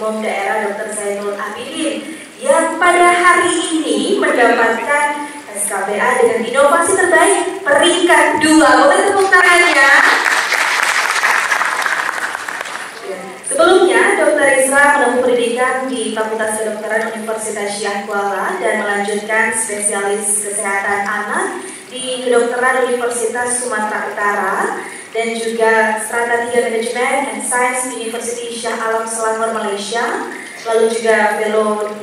Umum Daerah Dr. Zainul Abidin yang pada hari ini mendapatkan SKBA dengan inovasi terbaik peringkat 2. Boleh tepuk tangannya? Sebelumnya, Dr. Isra menempuh pendidikan di Fakultas Kedokteran Universitas Syah Kuala dan melanjutkan spesialis kesehatan anak di Kedokteran Universitas Sumatera Utara dan juga Strata 3 Management and Science University Shah Alam Selangor, Malaysia. Lalu juga Fellow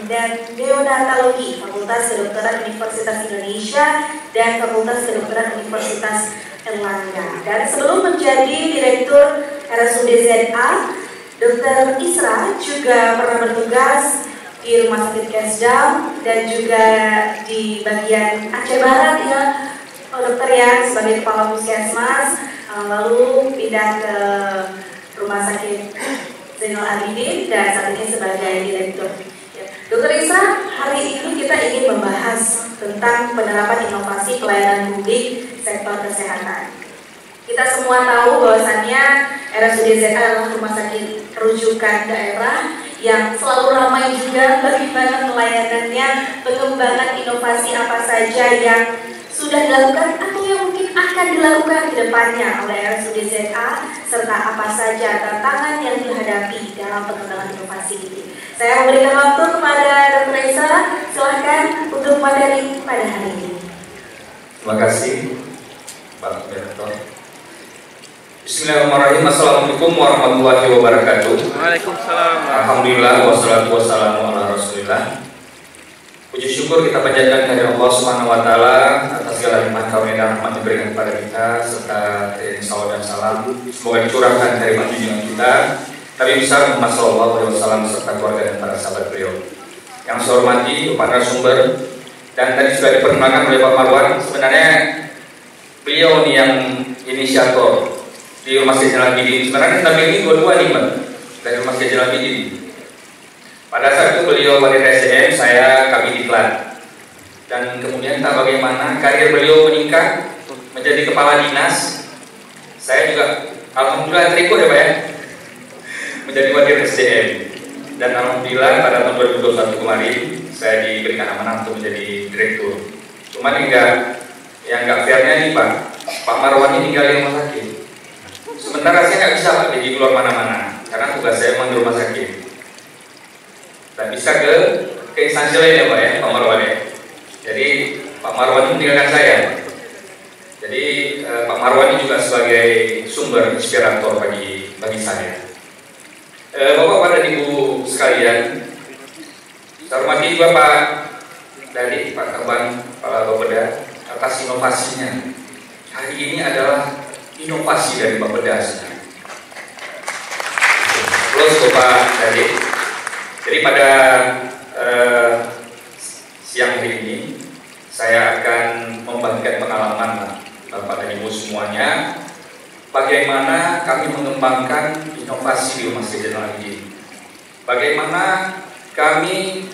Neonatologi Fakultas Kedokteran Universitas Indonesia dan Fakultas Kedokteran Universitas Erlangga. Dan sebelum menjadi Direktur RSUD ZA, Dr. Isra juga pernah bertugas di Rumah Sakit Kesdam dan juga di bagian Aceh Barat ya, dokter ya, sebagai kepala puskesmas, lalu pindah ke Rumah Sakit Zainul Abidin dan saat ini sebagai direktur. Dr. Isra, hari ini kita ingin membahas tentang penerapan inovasi pelayanan publik sektor kesehatan. Kita semua tahu bahwasannya RSUD ZA adalah rumah sakit rujukan daerah yang selalu ramai juga bagaimana pelayanannya, pengembangan inovasi apa saja yang sudah dilakukan atau yang mungkin akan dilakukan ke depannya oleh RSUD ZA, serta apa saja tantangan yang dihadapi dalam pengembangan inovasi ini. Saya memberikan waktu kepada Dr. Isra, silahkan untuk materi pada hari ini. Terima kasih Pak Direktur. Bismillahirrahmanirrahim. Assalamualaikum warahmatullahi wabarakatuh. Waalaikumsalam. Alhamdulillah wassalatu wassalamu ala Rasulillah. Puji syukur kita panjatkan kepada Allah Subhanahu wa taala atas segala nikmat karunia dan rahmat yang diberikan kepada kita, serta salawat dan salam semoga dicurahkan dari junjungan kita Nabi besar Muhammad sallallahu alaihi wasallam serta keluarga dan para sahabat beliau. Yang saya hormati Pak narasumber, dan tadi sudah diperkenalkan oleh Pak Marwan, sebenarnya beliau nih yang inisiator di Rumah Sakit Zainul Abidin. Sebenarnya kami ini dua-dua nih Mbak, dari Rumah Sakit Zainul Abidin. Pada saat itu beliau wanita SDM, saya kabin diklat. Dan kemudian tak bagaimana karir beliau meningkat menjadi kepala dinas. Saya juga alhamdulillah terikut ya Pak ya, menjadi wakil SDM. Dan alhamdulillah pada tahun 2021 kemarin saya diberikan amanah untuk menjadi direktur. Cuman yang nggak fairnya nih Pak Marwan ini tinggal di rumah sakit. Sementara saya nggak bisa Pak jadi keluar mana-mana karena tugas saya memang di rumah sakit. Tak bisa ke instansi lain ya Pak ya, Pak Marwan ya. Jadi Pak Marwan ini meninggalkan saya. Jadi Pak Marwan ini juga sebagai sumber inspirator bagi saya. Bapak dan Ibu sekalian, saya hormati Bapak dari Pak Kaban, Kepala Bapeda atas inovasinya. Hari ini adalah inovasi dari Bapeda. Terus Bapak dari. Jadi pada siang hari ini saya akan membagikan pengalaman Bapak dan Ibu semuanya, bagaimana kami mengembangkan inovasi di Rumah Sakit Zainul Abidin. Bagaimana kami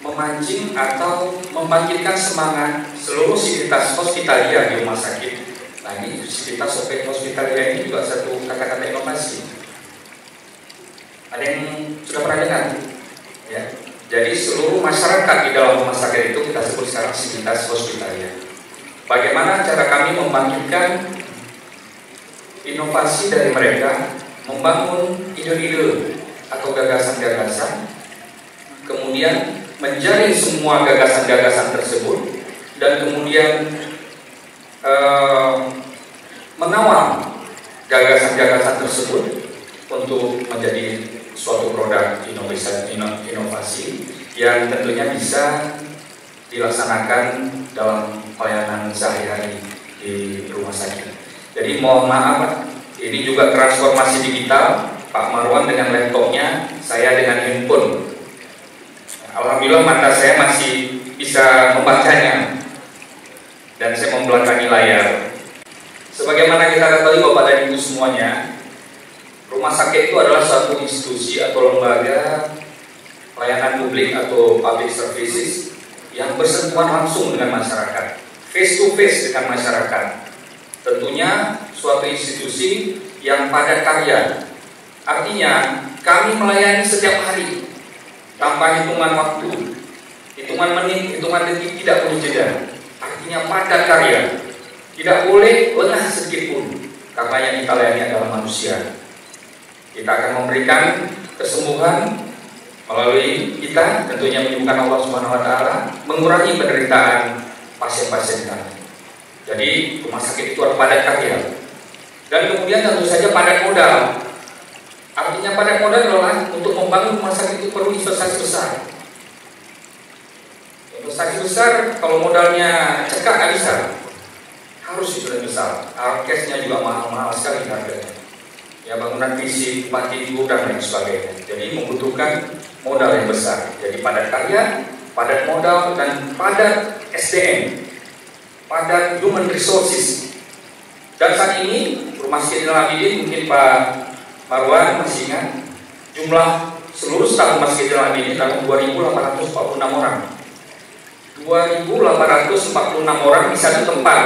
memancing atau membangkitkan semangat seluruh sivitas hospitalia di rumah sakit. Nah ini sivitas hospitalia ini juga satu kata-kata inovasi. Ada yang sudah pernah dengar? Ya. Jadi seluruh masyarakat di dalam rumah sakit itu kita sebut sekarang sivitas hospitalia. Bagaimana cara kami membangkitkan inovasi dari mereka, membangun ide-ide atau gagasan-gagasan, kemudian menjaring semua gagasan-gagasan tersebut, dan kemudian mengawal gagasan-gagasan tersebut untuk menjadi suatu produk inovasi yang tentunya bisa dilaksanakan dalam pelayanan sehari-hari di rumah sakit. Jadi mohon maaf, ini juga transformasi digital. Pak Marwan dengan laptopnya, saya dengan handphone. Alhamdulillah mata saya masih bisa membacanya dan saya membelakangi layar. Sebagaimana kita ketahui Bapak dan Ibu semuanya, rumah sakit itu adalah suatu institusi atau lembaga pelayanan publik atau public services yang bersentuhan langsung dengan masyarakat, face to face dengan masyarakat. Tentunya suatu institusi yang padat karya. Artinya kami melayani setiap hari tanpa hitungan waktu, hitungan menit, hitungan detik, tidak boleh jeda. Artinya padat karya, tidak boleh lengah sedikit pun, karena yang kita layani adalah manusia. Kita akan memberikan kesembuhan melalui kita, tentunya menyembuhkan Allah Subhanahu wa Ta'ala, mengurangi penderitaan pasien-pasien kami. Jadi rumah sakit itu harus padat karya. Dan kemudian tentu saja padat modal. Artinya padat modal adalah untuk membangun rumah sakit itu perlu investasi besar. Investasi besar, kalau modalnya cekak nggak bisa. Harus investasi besar. Alkesnya juga mahal-mahal sekali harganya. Ya, bangunan fisik, tempat tidur dan lain sebagainya. Jadi membutuhkan modal yang besar. Jadi padat karya, padat modal, dan padat SDM, padat human resources. Dan saat ini Rumah Sakit Zainal Abidin, mungkin Pak Marwan masih ingat, jumlah seluruh staf Rumah Sakit Zainal Abidin tahun 2.846 orang. 2.846 orang di satu tempat.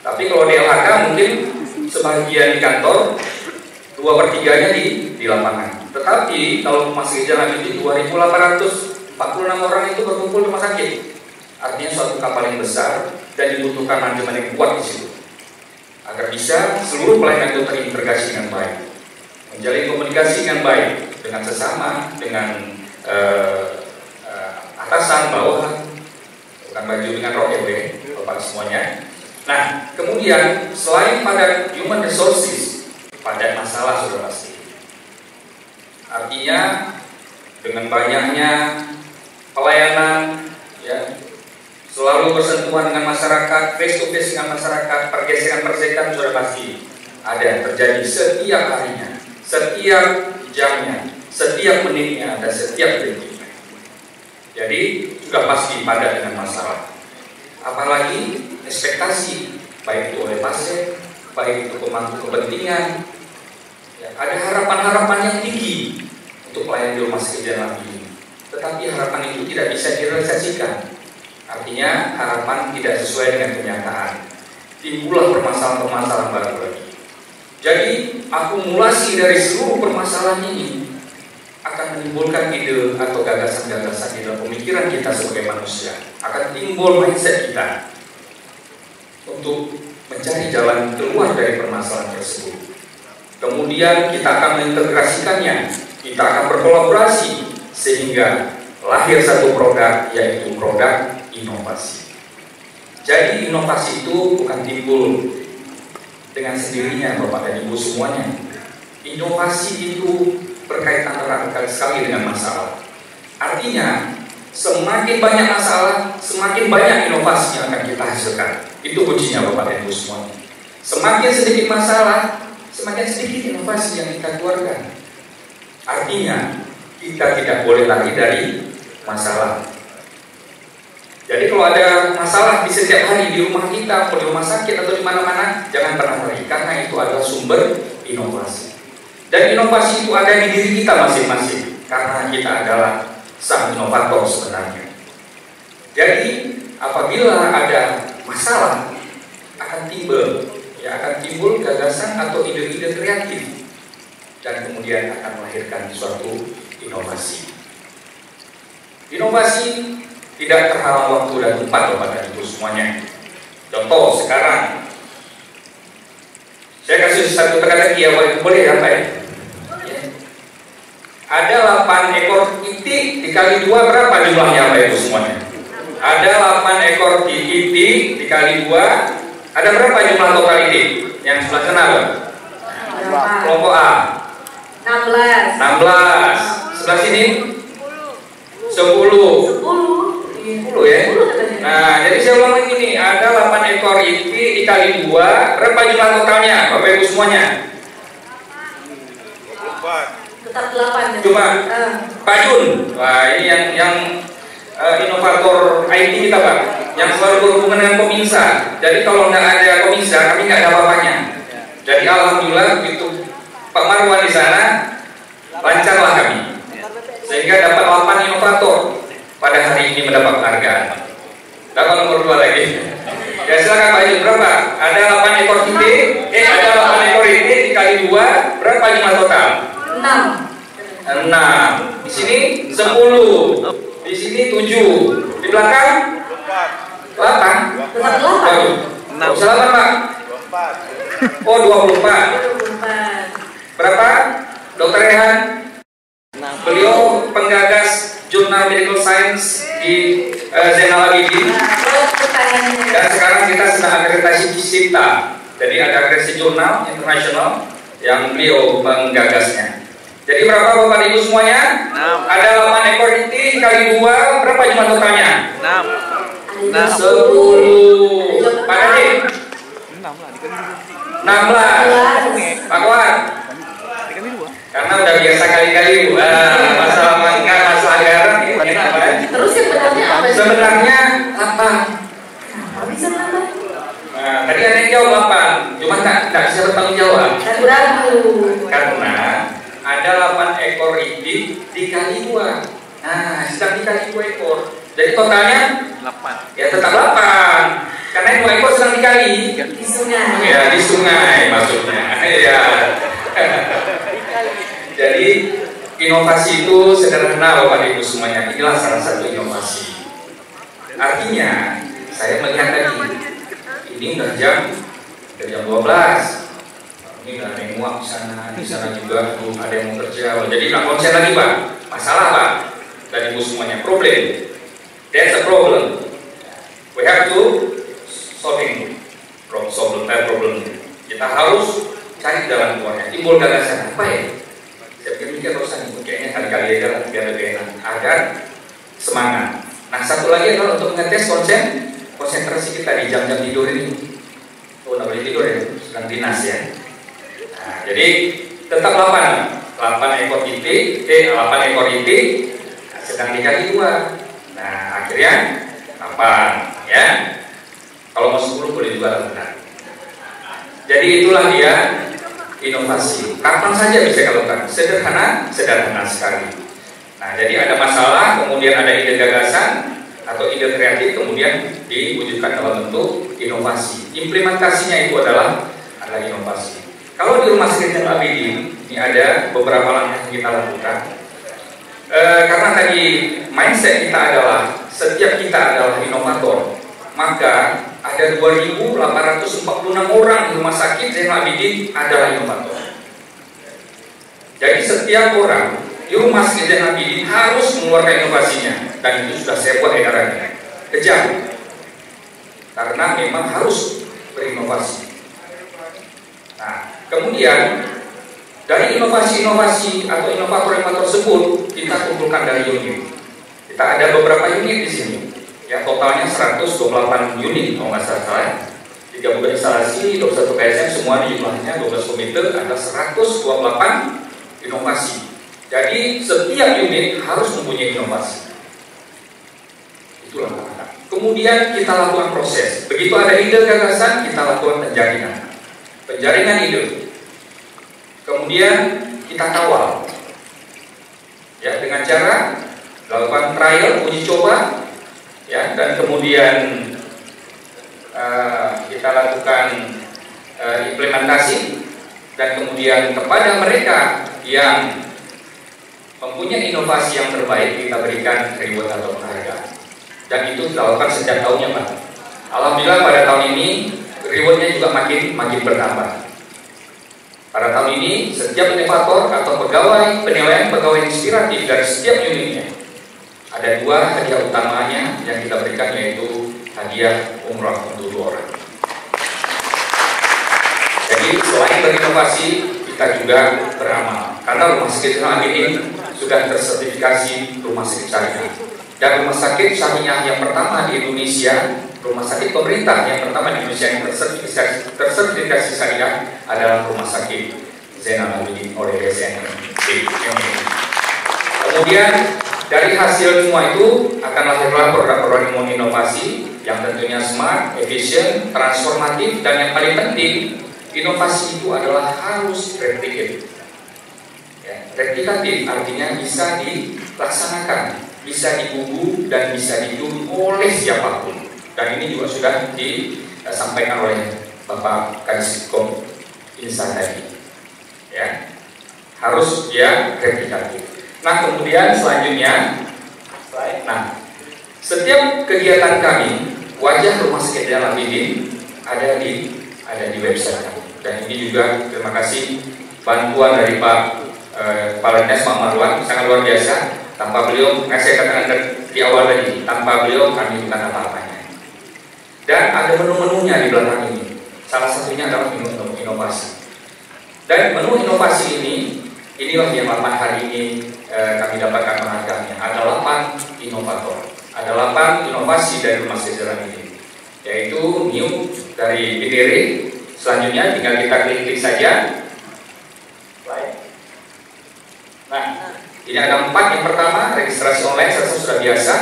Tapi kalau di LHK mungkin sebagian di kantor, 2/3-nya di lapangan. Tetapi kalau Rumah Sakit Zainal Abidin 2.846 orang itu berkumpul di rumah sakit. Artinya suatu kapal yang besar dan dibutuhkan manajemen yang kuat di situ, agar bisa seluruh pelayanan itu terintegrasi dengan baik, menjalin komunikasi dengan baik dengan sesama, dengan atasan, bawahan, bukan baju dengan rok ya, Bapak semuanya. Nah, kemudian selain pada human resources, pada masalah sudah pasti. Artinya dengan banyaknya pelayanan, ya, selalu bersentuhan dengan masyarakat, face to face dengan masyarakat, pergeseran-pergeseran sudah pasti ada terjadi setiap harinya, setiap jamnya, setiap menitnya, dan setiap detiknya. Jadi juga pasti padat dengan masalah. Apalagi ekspektasi, baik itu oleh pasien, baik itu pemangku kepentingan, ya, ada harapan-harapan yang tinggi untuk pelayanan di Rumah Sakit Zainal Abidin. Tetapi harapan itu tidak bisa direalisasikan. Artinya harapan tidak sesuai dengan kenyataan. Timbullah permasalahan-permasalahan baru lagi. Jadi akumulasi dari seluruh permasalahan ini akan menimbulkan ide atau gagasan-gagasan di dalam pemikiran kita sebagai manusia. Akan timbul mindset kita untuk mencari jalan keluar dari permasalahan tersebut. Kemudian kita akan mengintegrasikannya, kita akan berkolaborasi sehingga lahir satu produk, yaitu produk inovasi. Jadi inovasi itu bukan timbul dengan sendirinya, Bapak dan Ibu semuanya. Inovasi itu berkaitan erat sekali dengan masalah. Artinya semakin banyak masalah, semakin banyak inovasi yang akan kita hasilkan. Itu kuncinya, Bapak dan Ibu semuanya. Semakin sedikit masalah, semakin sedikit inovasi yang kita keluarkan. Artinya kita tidak boleh lari dari masalah. Jadi kalau ada masalah di setiap hari di rumah kita, atau di rumah sakit, atau di mana-mana, jangan pernah lari, karena itu adalah sumber inovasi. Dan inovasi itu ada di diri kita masing-masing, karena kita adalah sang inovator sebenarnya. Jadi apabila ada masalah, akan timbul gagasan atau ide-ide kreatif, dan kemudian akan melahirkan suatu inovasi. Inovasi tidak terhalang waktu dan tempat, Bapak dan Ibu semuanya. Contoh sekarang, saya kasih satu teka-teki ya, boleh apa ya? Ada 8 ekor itik dikali 2 berapa jumlahnya, Bapak Ibu semuanya? Ada 8 ekor itik dikali 2, ada berapa jumlah total itik? Yang sebelah sana, Bang? Kelompok A 16. Sebelah sini 10 ya. Nah, jadi saya ulang lagi nih, ada 8 ekor itik dikali 2, berapa jumlah totalnya, Bapak Ibu semuanya? Tetap 8. Cuma Pak Jun, wah ini yang inovator IT kita, Pak, yang selalu berhubungan dengan Kominsa. Jadi kalau nggak ada Kominsa, kami nggak ada apa-apanya. Jadi alhamdulillah begitu Pak Marwan di sana, lancarlah kami, sehingga dapat 8 inovator pada hari ini mendapat penghargaan. Dapat nomor 2 lagi. Ya silakan Pak Jun, berapa? Ada 8 ekor itik, ada 8 ekor itik dikali 2, berapa jumlah total? 6. 6. Di sini 10. Di sini 7. Di belakang 8. Waduh. 8 Pak. 24. Oh 24. Berapa? Dokter Rehan? Beliau penggagas jurnal Medical Science di Zainal Abidin. Dan sekarang kita sedang akreditasi di SIPTA. Jadi ada akreditasi jurnal internasional yang beliau menggagasnya. Jadi berapa Bapak Ibu semuanya? 6. Ada 8 ekor itik dikali 2, berapa jumlah totalnya? 6. 10. Pak Adi? 16. Pak Kuat? Karena udah biasa kali-kali masalah mangga, masalah garam ini apa? Terus sebenarnya apa? Sebenarnya apa? Kenapa bisa nambah? Nah, tadi ada yang jawab 8, cuma tak bisa bertanggung jawab. Ragu-ragu. Karena ada 8 ekor itik dikali 2. Nah, sedang dikali 2 ekor. Jadi totalnya 8. Ya tetap 8. Karena 2 ekor sedang dikali Di sungai. ya di sungai maksudnya. Ya. Jadi inovasi itu sederhana Bapak Ibu semuanya. Inilah salah satu inovasi. Artinya saya melihat tadi ini udah jam 12. Ini udah ada yang muak di sana juga ada yang mau kerja. Jadi nggak konsen lagi Pak. Masalah Pak. Dan Ibu semuanya problem. That's a problem. We have to solving problem. Kita harus cari jalan keluarnya. Timbul gagasan apa ya? Saya pikir urusan itu kayaknya kali-kali aja biar lebih enak agar semangat. Nah satu lagi adalah untuk mengetes konsentrasi kita di jam-jam tidur ini. Oh nggak boleh tidur ya, sedang dinas ya. Nah, jadi tetap 8 ekor itik, 8 ekor itik sedang dikali 2. Nah akhirnya 8 ya. Kalau mau 10 boleh juga benar. Jadi itulah dia inovasi. Kapan saja bisa dilakukan. Sederhana sekali. Nah, jadi ada masalah, kemudian ada ide gagasan atau ide kreatif, kemudian diwujudkan dalam bentuk inovasi. Implementasinya itu adalah inovasi. Kalau di Rumah Sakit Zainal Abidin ini ada beberapa langkah yang kita lakukan. Karena tadi mindset kita adalah setiap kita adalah inovator, maka ada 2.846 orang di Rumah Sakit Zainal Abidin adalah inovator. Jadi setiap orang di Rumah Sakit Zainal Abidin harus mengeluarkan inovasinya, dan itu sudah saya buat edarannya. Kejar, karena memang harus berinovasi. Nah, kemudian dari inovasi-inovasi atau inovator-inovator tersebut kita kumpulkan dari unit. Kita ada beberapa unit di sini. Ya totalnya 128 unit kalau nggak salah, 30 instalasi, 21 KSM, semua jumlahnya 12 komite, ada 128 inovasi. Jadi setiap unit harus mempunyai inovasi. Itulah langkah. Kemudian kita lakukan proses. Begitu ada ide gagasan, kita lakukan penjaringan ide. Kemudian kita kawal. Ya dengan cara lakukan trial, uji coba. Ya, dan kemudian kita lakukan implementasi, dan kemudian kepada mereka yang mempunyai inovasi yang terbaik kita berikan reward atau penghargaan, dan itu dilakukan setiap tahunnya Pak. Alhamdulillah pada tahun ini rewardnya juga makin bertambah. Pada tahun ini setiap inovator atau penilaian pegawai inspiratif dari setiap unitnya ada 2 hadiah utamanya yang kita berikan, yaitu hadiah umrah untuk 2 orang. Jadi selain berinovasi, kita juga beramal. Karena Rumah Sakit Zainal Abidin sudah tersertifikasi Rumah Sakit Syariah. Dan Rumah Sakit Syariah yang pertama di Indonesia, Rumah Sakit pemerintah yang pertama di Indonesia yang tersertifikasi Syariah adalah Rumah Sakit Zainal Abidin oleh SNMP. Kemudian dari hasil semua itu akan lahirlah produk-produk inovasi yang tentunya smart, efisien, transformatif, dan yang paling penting, inovasi itu adalah harus replikatif. Ya, replikatif artinya bisa dilaksanakan, bisa dibubu, dan bisa ditiru oleh siapapun. Dan ini juga sudah disampaikan oleh Bapak Kadiskom Insan tadi. Ya, harus dia replikatif. Nah, kemudian selanjutnya, nah, setiap kegiatan kami, wajah Rumah Sakit Zainal Abidin ada di website kami. Dan ini juga terima kasih bantuan dari Pak Kepala Dinas Pak Marwan, sangat luar biasa. Tanpa beliau, saya katakan di awal tadi, tanpa beliau kami bukan apa-apanya. Dan ada menu-menunya di belakang ini. Salah satunya adalah menu inovasi. Dan menu inovasi inilah yang 8 hari ini kami dapatkan penghargaannya. Ada 8 inovator, ada 8 inovasi dari Rumah Sakit Zainal Abidin, yaitu new dari BDR. Selanjutnya tinggal kita klik saja. Nah, ini ada 4. Yang pertama, registrasi online, saya rasa sudah biasa.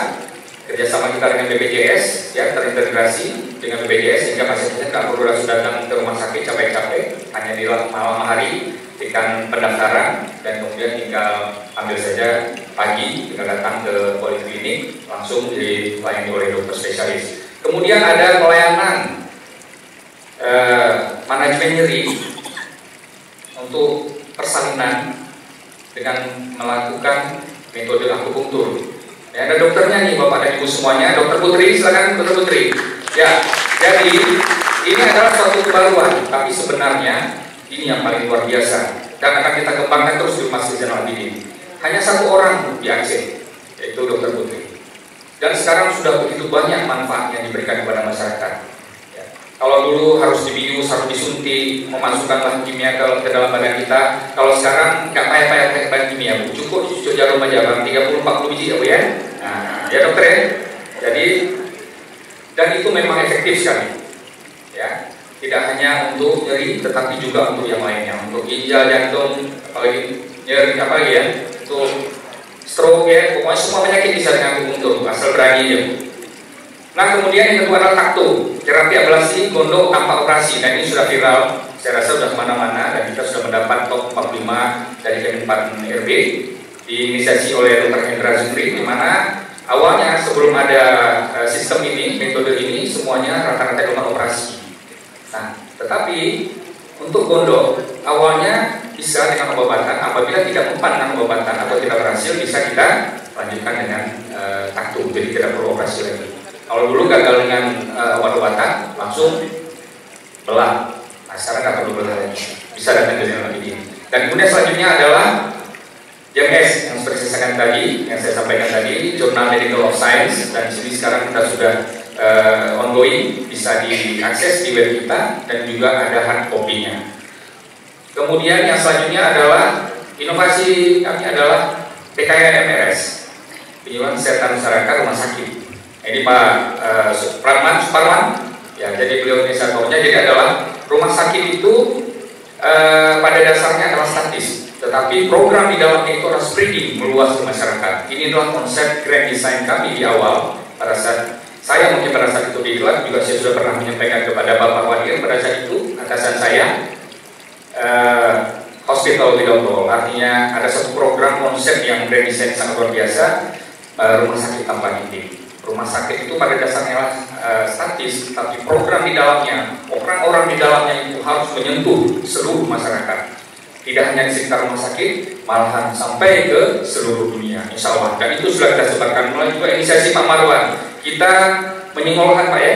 Kerjasama kita dengan BPJS, ya, terintegrasi dengan BPJS sehingga pasien-pasien tidak perlu langsung datang ke rumah sakit capek-capek, hanya di malam hari tekan pendaftaran dan kemudian tinggal ambil saja pagi, tinggal datang ke poliklinik langsung dilayani oleh dokter spesialis. Kemudian ada pelayanan manajemen nyeri untuk persalinan dengan melakukan metode akupunktur. Ya, ada dokternya nih Bapak dan Ibu semuanya. Dokter Putri, silakan Dokter Putri. Ya, jadi ini adalah suatu kebaruan, tapi sebenarnya ini yang paling luar biasa dan akan kita kembangkan terus di Rumah Sakit Zainal Abidin. Hanya 1 orang di Aceh, yaitu Dokter Putri. Dan sekarang sudah begitu banyak manfaat yang diberikan kepada masyarakat. Kalau dulu harus dibius, harus disuntik, memasukkan bahan kimia ke dalam badan kita. Kalau sekarang nggak payah-payah pakai bahan kimia, Bu. Cukup cucuk jarum aja, Bang. 30-40 biji ya, Bu ya. Nah, ya dokter ya. Jadi, dan itu memang efektif sekali. Ya, tidak hanya untuk nyeri, tetapi juga untuk yang lainnya. Untuk ginjal, jantung, apalagi nyeri, apalagi ya. Untuk stroke ya, pokoknya semua penyakit bisa dengan akupunktur, asal berani aja. Nah, kemudian yang kedua adalah takto, terapi ablasi gondok tanpa operasi. Dan ini sudah viral, saya rasa sudah kemana-mana dan kita sudah mendapat top 45 dari Kemenpan RB diinisiasi oleh Dr. Hendra Zumri, di mana awalnya sebelum ada sistem ini, metode ini semuanya rata-rata cuma operasi. Nah, tetapi untuk gondok awalnya bisa dengan pengobatan, apabila tidak mempan dengan pengobatan atau tidak berhasil bisa kita lanjutkan dengan takto, jadi tidak perlu operasi lagi. Kalau dulu gagal dengan obat-obatan langsung belah, nah sekarang nggak perlu belah lagi, bisa datang ke Zainal Abidin. Dan kemudian selanjutnya adalah JMS yang seperti saya sampaikan tadi, Journal Medical of Science, dan sini sekarang kita sudah ongoing, bisa diakses di web kita dan juga ada hard copy-nya. Kemudian yang selanjutnya adalah inovasi kami adalah PKMRS, penyuluhan kesehatan masyarakat rumah sakit. Ini Pak Suparman, ya, jadi beliau inisiatornya. Jadi adalah rumah sakit itu pada dasarnya adalah statis, tetapi program di dalamnya itu adalah spreading, meluas ke masyarakat. Ini adalah konsep grand design kami di awal. Pada saat saya mungkin pada saat itu di Iklan juga saya sudah pernah menyampaikan kepada Bapak Wadir pada saat itu atasan saya, hospital without wall, artinya ada satu program konsep yang grand design sangat luar biasa, rumah sakit tanpa dinding. Rumah sakit itu pada dasarnya statis, tapi program di dalamnya, orang-orang di dalamnya itu harus menyentuh seluruh masyarakat. Tidak hanya di sekitar rumah sakit, malahan sampai ke seluruh dunia, insya Allah. Dan itu sudah kita sebarkan melalui juga inisiasi Pak Marwan. Kita menyekolahkan Pak ya,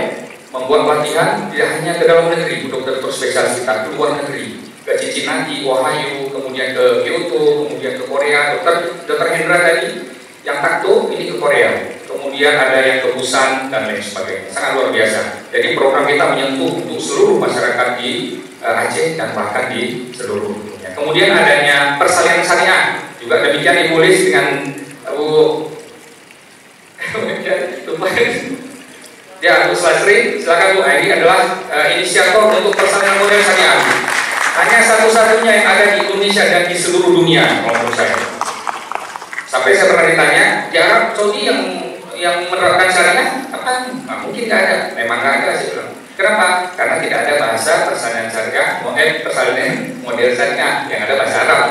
membuat pelatihan tidak hanya ke dalam negeri, dokter-dokter spesialis kita ke luar negeri, ke Cincinnati, Ohio, kemudian ke Kyoto, kemudian ke Korea. Dokter Hendra tadi yang takto ini ke Korea. Kemudian ada yang ke Busan dan lain sebagainya, sangat luar biasa. Jadi program kita menyentuh untuk seluruh masyarakat di Aceh dan bahkan di seluruh dunia. Kemudian adanya persalinan syariah juga demikian dimulai dengan ya Bu Slasri, silakan Bu. Ini adalah inisiator untuk persalinan model syariah. Hanya satu-satunya yang ada di Indonesia dan di seluruh dunia menurut saya. Sampai saya pernah ditanya, di Arab Saudi yang menerapkan syariah apa? Nah, mungkin nggak ada, memang nggak ada sih bilang. Kenapa? Karena tidak ada bahasa persalinan syariah, persalinan model syariah, yang ada bahasa Arab.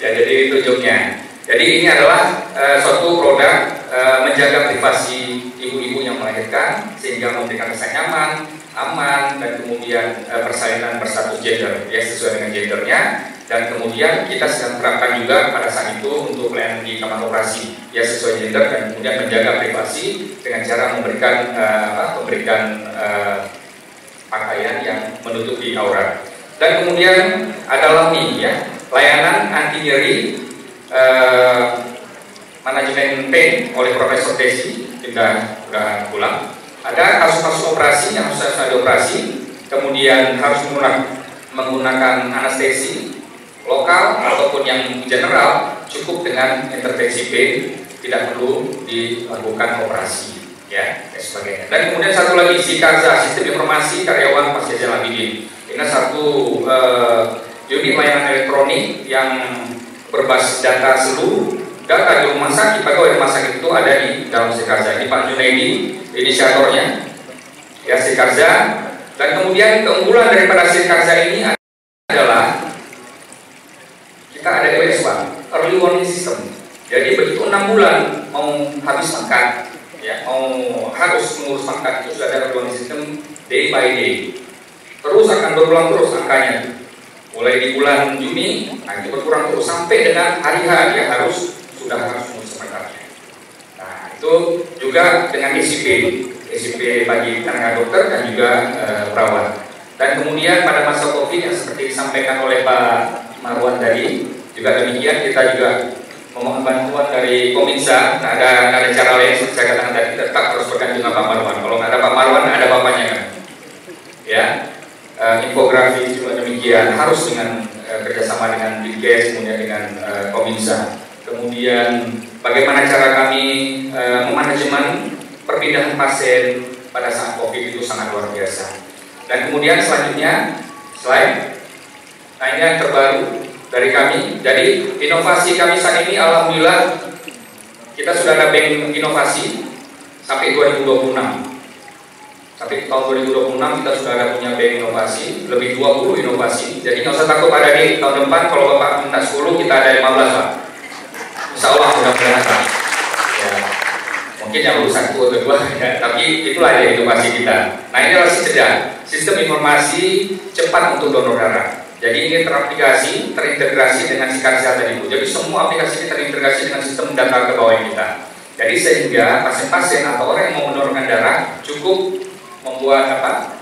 Ya, jadi itu joknya. Jadi ini adalah suatu produk menjaga privasi ibu-ibu yang melahirkan sehingga memberikan rasa nyaman, aman, dan kemudian persalinan berstatus gender, ya sesuai dengan gendernya. dan kemudian kita sedang terapkan juga pada saat itu untuk pelayanan di kamar operasi ya sesuai gender, dan kemudian menjaga privasi dengan cara memberikan pakaian yang menutupi aurat. Dan kemudian adalah nih ya, layanan anti nyeri manajemen pain oleh Profesor Desi, kita sudah pulang. Ada kasus-kasus operasi yang harus dioperasi, kemudian harus menggunakan anestesi lokal ataupun yang general, cukup dengan intervensi pain, tidak perlu dilakukan operasi ya, dan sebagainya. Dan kemudian satu lagi, SIKARZA, Sistem Informasi Karyawan Pasca Jalan Bidin. Ini satu unit layanan elektronik yang berbasis data seluruh data di rumah sakit, pegawai rumah sakit itu ada di dalam SIKARZA. Ini Pak Junaidi, inisiatornya ya SIKARZA. Dan kemudian keunggulan daripada SIKARZA ini adalah kita ada EWS Pak, Early Warning System. Jadi begitu 6 bulan mau habis makan, ya, mau harus mengurus makan, itu sudah ada Early Warning System day by day. Terus akan berulang terus angkanya. Mulai di bulan Juni, itu berkurang terus sampai dengan hari H dia harus mengurus makannya. Nah itu juga dengan SIP bagi tenaga dokter dan juga perawat. Dan kemudian pada masa COVID yang seperti disampaikan oleh Pak Marwan tadi, juga demikian kita juga memohon bantuan dari Kominsa. Nah, ada cara lain seperti saya katakan tadi, tetap harus bergantung dengan Pak Marwan. Kalau nggak ada Pak Marwan, ada bapaknya kan? Ya, infografi juga demikian, harus dengan kerjasama dengan Dinkes, kemudian dengan Kominsa. Kemudian bagaimana cara kami memanajemen perpindahan pasien pada saat COVID itu sangat luar biasa. Dan kemudian selanjutnya slide. Nah ini yang terbaru dari kami. Jadi inovasi kami saat ini alhamdulillah kita sudah ada bank inovasi sampai 2026. Sampai tahun 2026 kita sudah ada punya bank inovasi, lebih 20 inovasi. Jadi nggak usah takut ada di tahun depan kalau Bapak minta 10 kita ada 15 Pak. Insya Allah mudah-mudahan Pak. Ya. Mungkin yang lulus 1 atau 2 ya, tapi itulah ya inovasi kita. Nah ini adalah sistem informasi cepat untuk donor darah. Jadi ini terintegrasi dengan SIKARZA tadi Bu. Jadi semua aplikasi ini terintegrasi dengan sistem data kepegawaian kita. Jadi sehingga pasien-pasien atau orang yang mau mendonorkan darah cukup membuat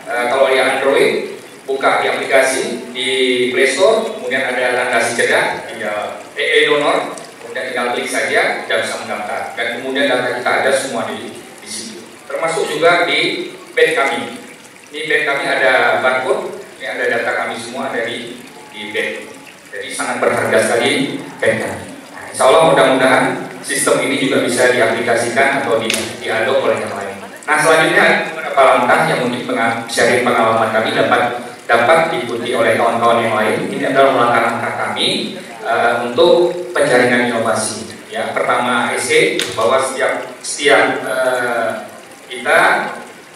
kalau di Android buka di aplikasi di Play Store, kemudian ada tanda jeda, tinggal donor, kemudian tinggal klik saja dan bisa mendaftar. Dan kemudian data kita ada semua di situ. Termasuk juga di bed kami. Di bed kami ada barcode, ini ada data kami semua ada di bed. Jadi sangat berharga sekali bed kami. Nah, insya Allah mudah-mudahan sistem ini juga bisa diaplikasikan atau diadop oleh yang lain. Nah selanjutnya beberapa langkah yang mungkin sharing pengalaman kami dapat diikuti oleh kawan-kawan yang lain. Ini adalah langkah-langkah kami untuk penjaringan inovasi. Ya, pertama bahwa setiap kita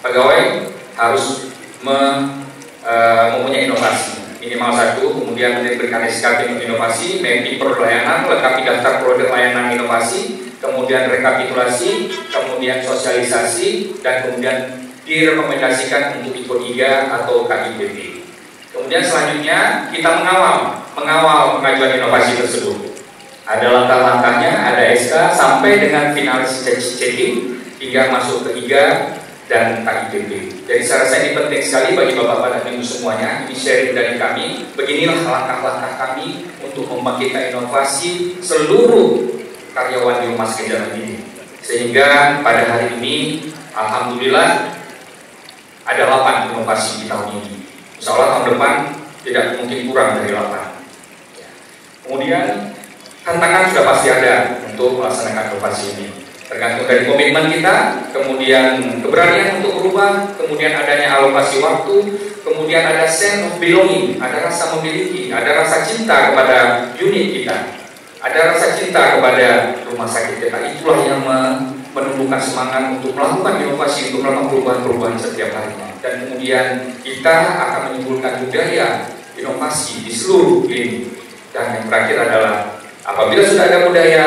pegawai harus mempunyai inovasi minimal 1, kemudian diberikan SKT inovasi, mapping perlayanan, lengkapi daftar produk layanan inovasi, kemudian rekapitulasi, kemudian sosialisasi, dan kemudian direkomendasikan untuk ikut IGA atau KIPP. Kemudian selanjutnya kita mengawal pengajuan inovasi tersebut. Ada langkah-langkahnya, ada SK sampai dengan finalis checking hingga masuk ke IGA dan KIPP. Jadi saya rasa ini penting sekali bagi Bapak-Bapak dan Ibu semuanya. Ini sharing dari kami. Beginilah langkah-langkah kami untuk membangkitkan inovasi seluruh karyawan di Rumah Sakit Jalan ini. Sehingga pada hari ini, alhamdulillah ada 8 inovasi di tahun ini. Insya Allah tahun depan tidak mungkin kurang dari 8. Kemudian tantangan sudah pasti ada untuk melaksanakan inovasi ini. Tergantung dari komitmen kita, kemudian keberanian untuk berubah, kemudian adanya alokasi waktu, kemudian ada sense of belonging, ada rasa memiliki, ada rasa cinta kepada unit kita, ada rasa cinta kepada rumah sakit kita. Itulah yang menumbuhkan semangat untuk melakukan inovasi, untuk melakukan perubahan-perubahan setiap harinya. Dan kemudian kita akan menimbulkan budaya inovasi di seluruh ini. Dan yang terakhir adalah apabila sudah ada budaya,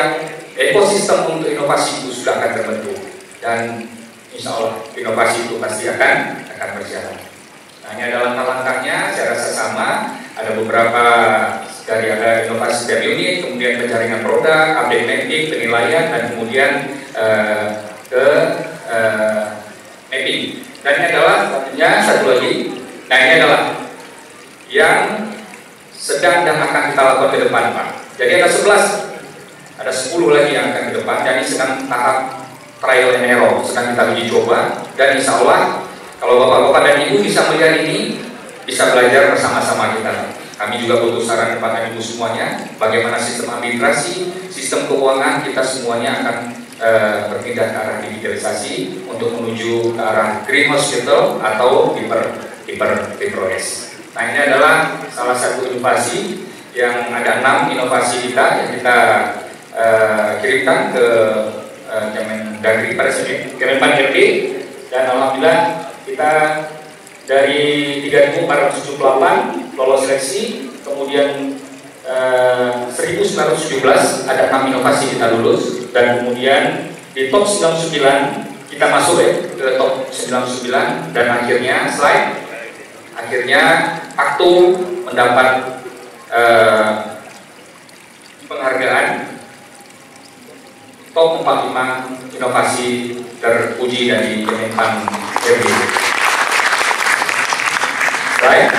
ekosistem untuk inovasi itu sudah akan terbentuk, dan insya Allah inovasi itu pasti akan berjalan. Nah, ini adalah langkah-langkahnya, saya rasa sama. Ada beberapa dari ada inovasi setiap unit, kemudian penjaringan produk, update mapping, penilaian, dan kemudian ke mapping. Dan ini adalah tentunya satu lagi. Nah, ini adalah yang sedang dan akan kita lakukan ke depan, Pak. Jadi ada 10 lagi yang akan ke depan. Dan ini sedang tahap trial and error, sedang kita uji coba. Dan insya Allah kalau Bapak-Bapak dan Ibu bisa melihat ini, bisa belajar bersama-sama kita. Kami juga butuh saran kepada Ibu semuanya, bagaimana sistem administrasi, sistem keuangan kita semuanya akan berpindah ke arah digitalisasi untuk menuju ke arah green hospital atau hyper-OS. Nah, ini adalah salah satu inovasi yang ada 6 inovasi kita yang kita kirimkan ke Kemendagri pada Kemenpan RB, dan alhamdulillah kita dari 3.478 lolos seleksi, kemudian 1.917 ada 6 inovasi kita lulus, dan kemudian di top 99 kita masuk ke top 99, dan akhirnya Aktum mendapat penghargaan top 45 inovasi terpuji dari Kemenpan RB. Baik.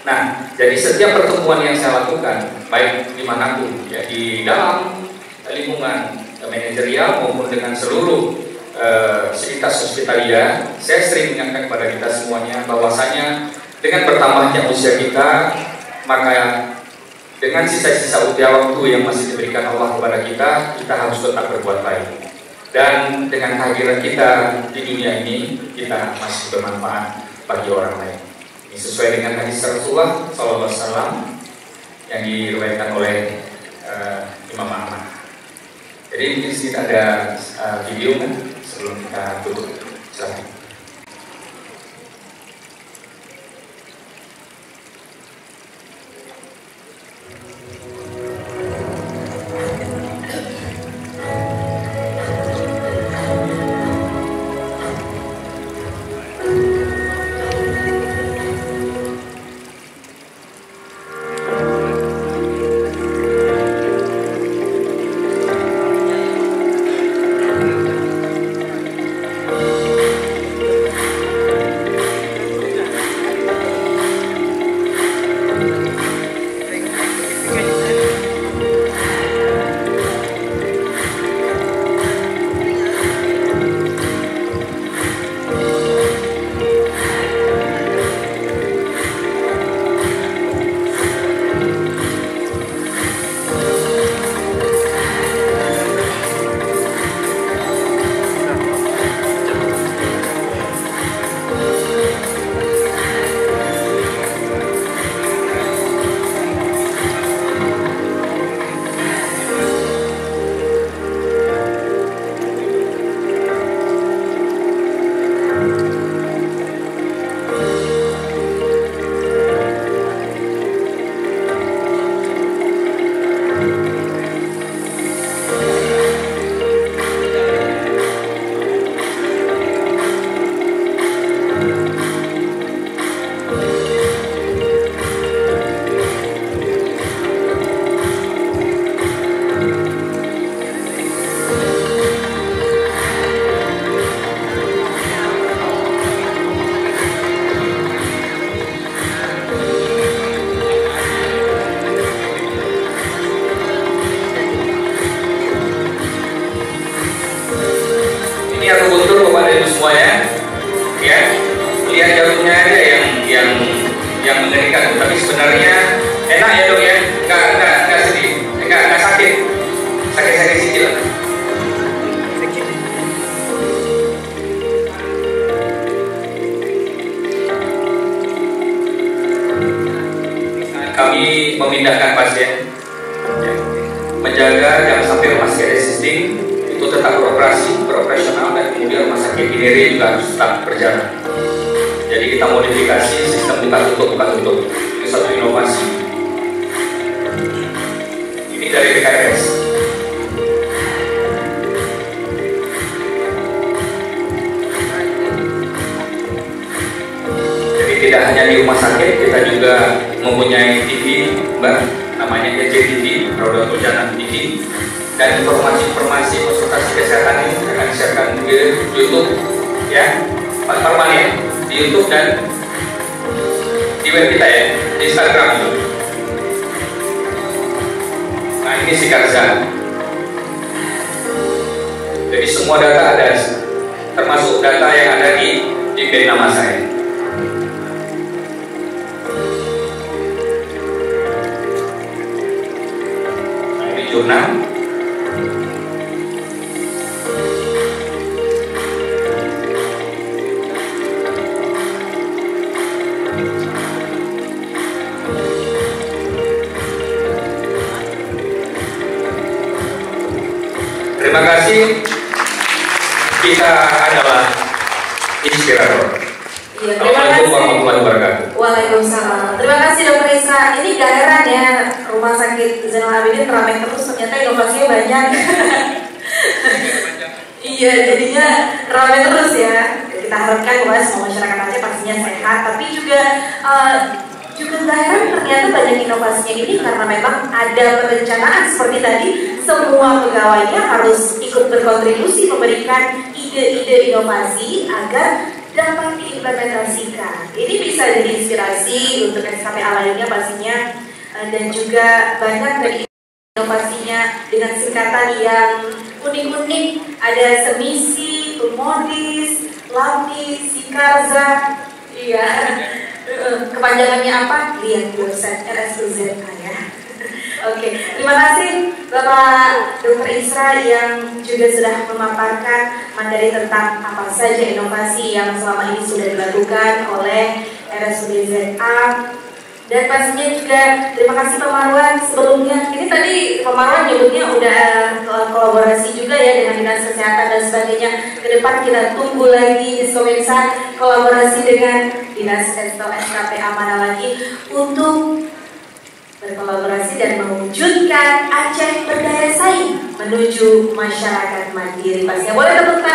Nah, jadi setiap pertemuan yang saya lakukan, baik dimanapun, ya, di dalam lingkungan manajerial maupun dengan seluruh sivitas hospitalia, saya sering mengingatkan kepada kita semuanya bahwasanya dengan bertambahnya usia kita, maka dengan sisa-sisa usia waktu yang masih diberikan Allah kepada kita harus tetap berbuat baik. Dan dengan kehadiran kita di dunia ini, kita masih bermanfaat bagi orang lain. Ini sesuai dengan hadis Rasulullah SAW yang diriwayatkan oleh Imam Ahmad. Jadi mungkin sedikit ada video kan sebelum kita tutup. Silahkan. Semua ya, lihat jantungnya aja yang mengerikan, tapi sebenarnya enak ya dok ya, nggak sedih, nggak sakit sedikit lah. Kami memindahkan pasien, menjaga jangan sampai rumah sakit existing itu tetap beroperasional, dan kemudian rumah sakit Kinere juga harus tetap berjalan. Jadi kita modifikasi sistem buka tutup. Ini satu inovasi. Ini dari BKRS. Jadi tidak hanya di rumah sakit, kita juga mempunyai TV Mbak, namanya EJTV, Raudatul Jannah TV, dan informasi-informasi konsultasi kesehatan ini akan disiarkan di YouTube, ya, Pak Farman ya, di YouTube dan di web kita ya, di Instagram itu. Nah ini si Karza. Jadi semua data ada, termasuk data yang ada di band nama saya. Nah ini jurnal. Terima kasih. Kita adalah inspirator. Ya, Assalamualaikum warahmatullahi wabarakatuh. Waalaikumsalam. Terima kasih Dokter Isra. Ini gak heran ya, Rumah Sakit Zainal Abidin ramai terus, ternyata inovasinya banyak. Iya, jadinya ramai terus ya. Kita harapkan bahwa semua masyarakat Aceh pastinya sehat, tapi juga gak heran ternyata banyak inovasinya ini karena memang ada perencanaan seperti tadi. Semua pegawainya harus ikut berkontribusi memberikan ide-ide inovasi agar dapat diimplementasikan. Ini bisa jadi inspirasi untuk SKPA lainnya pastinya, dan juga banyak dari inovasinya dengan singkatan yang unik-unik. Ada semisi, tumodis, lapis, sikarza, iya. Kepanjangannya apa? Lihat di website RS2ZA ya. Oke, terima kasih Bapak Dr. Isra yang juga sudah memaparkan materi tentang apa saja inovasi yang selama ini sudah dilakukan oleh RSUD-ZA. Dan pastinya juga terima kasih Pak Marwan sebelumnya. Ini tadi Pak Marwan nyebutnya udah kolaborasi juga ya dengan Dinas Kesehatan dan sebagainya. Ke depan kita tunggu lagi Diskomensa kolaborasi dengan Dinas SKPA mana lagi untuk berkolaborasi dan mewujudkan Aceh berdaya saing menuju masyarakat mandiri. Pastinya boleh tepuk tangan.